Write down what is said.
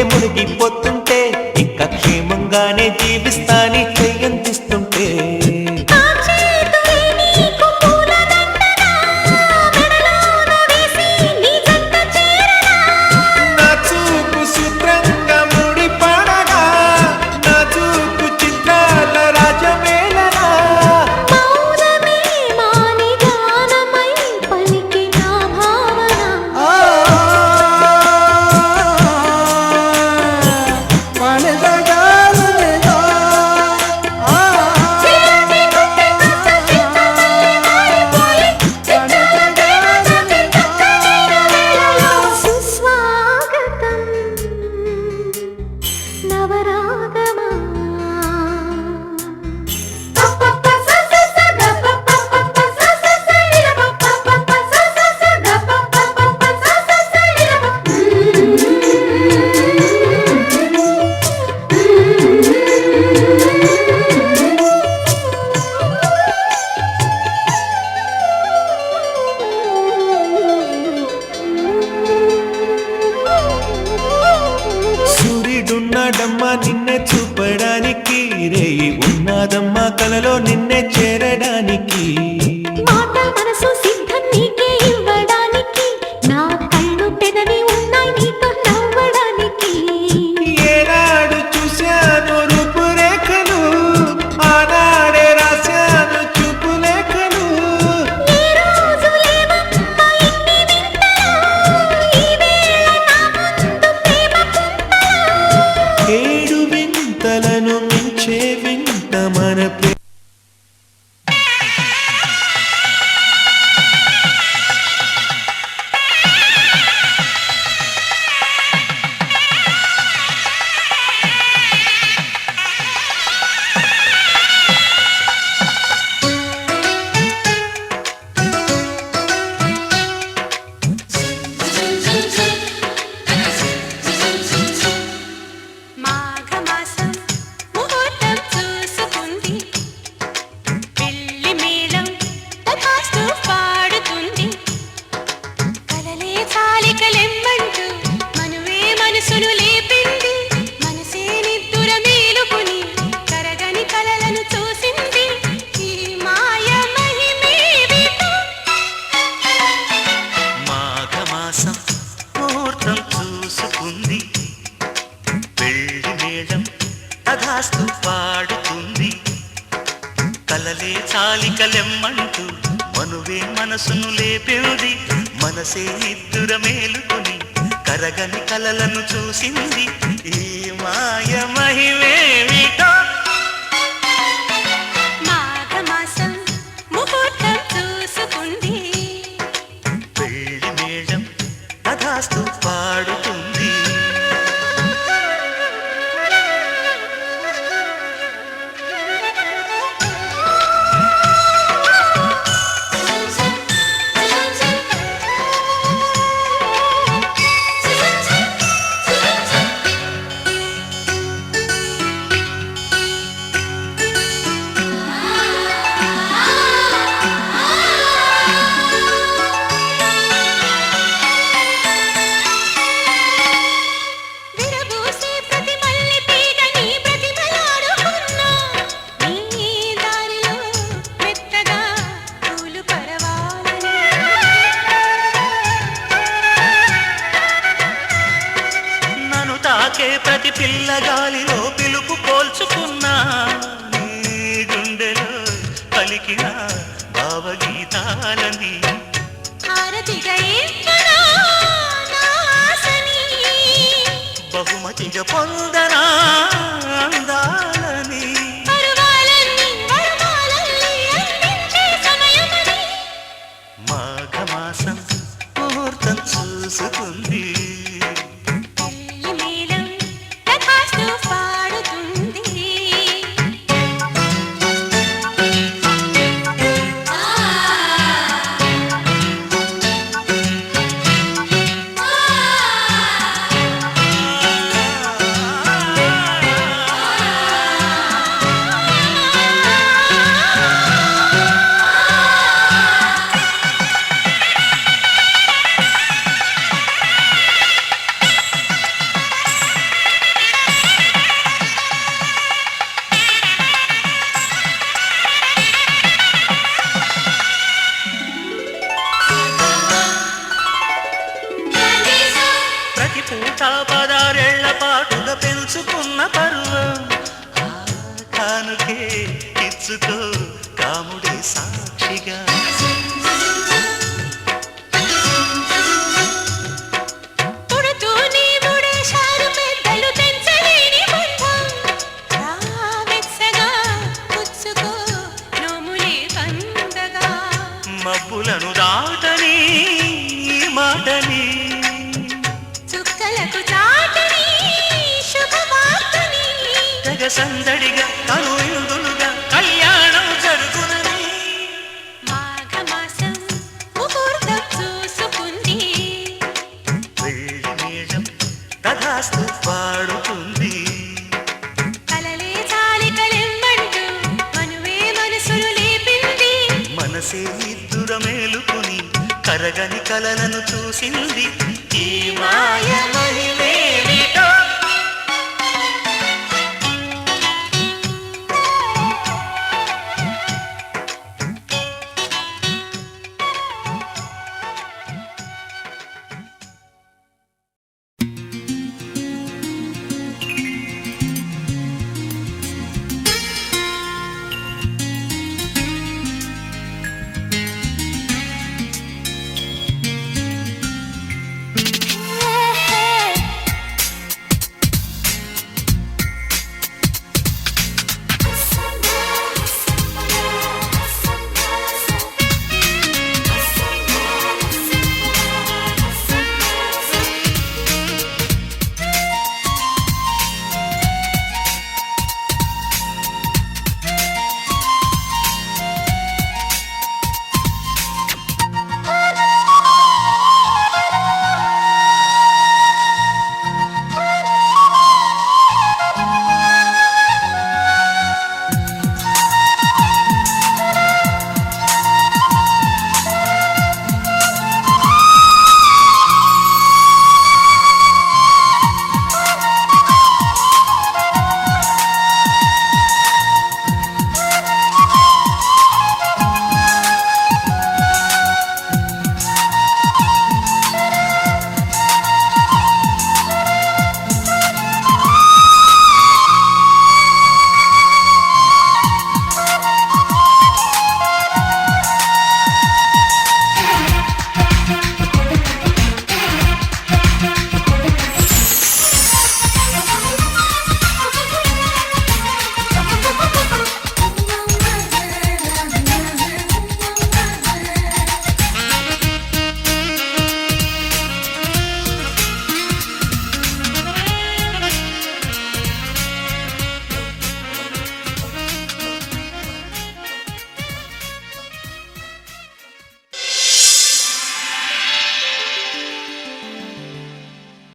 మునిగిపోతుంటే ఇంకా క్షేమంగానే జీవిస్తాని చెయ్యందిస్తుంటే ఉన్నాడమ్మా నిన్నే చూపడానికి రేయి ఉన్నదమ్మా కలలో నిన్నే చేరడానికి మాట మనసు సిద్ధం నీకే ఇవ్వడానికి నా కళ్ళు పెదవి ఉన్నాయి నీతో నవ్వడానికి ఏనాడు చూశాను రూపురేఖలు ఆనాడే రాశాను చూపులేఖలు ఈ రోజు లేవమ్మా ఇన్ని వింతలు ఈ వేళ నా ముందు ప్రేమ కుంతలు ఏడు వింతలను మించే వింత మన మాఘమాసం ముహూర్తం చూసుకుంది పెళ్లి మేళం తథాస్తు పాడుతుంది కలలే చాలికలెమ్మంటూ మనువే మనసును లేపింది మనసే నిద్దుర మేలుకుని కరగని కలలను చూసింది ఈ మాయ మహిమేవిటో మాఘమాసం ముహూర్తం చూసుకుంది పెళ్లి మేళం తథాస్తు పాడుతుంది కలలే చాలికలెమ్మంటూ మనువే మనసును లేపింది మనసే నిద్దుర మేలుకుని కరగని కలలను చూసింది ఈ మాయ మహిమేమిటో మాఘమాసం ముహూర్తం చూసుకుంది పెళ్లి మేళం తథాస్తు పాడుతుంది విరబూసే ప్రతి మల్లె తీగ నీ ప్రతిమలాడుకున్నా నీ దారిలో మెత్తగా పూలు పరవాలని నన్ను తాకే ప్రతి పిల్లగాలిలో పిలుపు పోల్చుకున్నా నీ గుండెలో పలికిన భావగీతాలని హారతిగా ఇవ్వనా నా ఆశని బహుమతిగా పొందనా అందాలని పరువాలన్నీ వరమాలన్నీ అందించే సమయమని మాఘమాసం ముహూర్తం చూసుకుంది పెళ్లి మేళం తథాస్తు పాడుతుంది చాటుగా పెంచుకున్న పరువం ఆ కానుకే ఇచ్చుకో కాముడే సాక్షిగా పుడుతూనే ముడేశారు పెద్దలు తెంచలేని బంధం రావెచ్చగా పుచ్చుకో నోములే కందగా మబ్బులను దాటని ఈ మాటని చుక్కలకు చాటని శుభవార్తని తెగ సందడిగా కనువిందులుగా కళ్యాణం జరుగునని మాఘమాసం ముహూర్తం చూసుకుంది వెళ్ళి మేళం తథాస్తు పాడుతుంది కలలే చాలికలెమ్మంటూ మనువే మనసులు లేపింది మనసే నిద్దుర మేలుకుని కరగని కలలను చూసింది ఈ మాయ మహిమ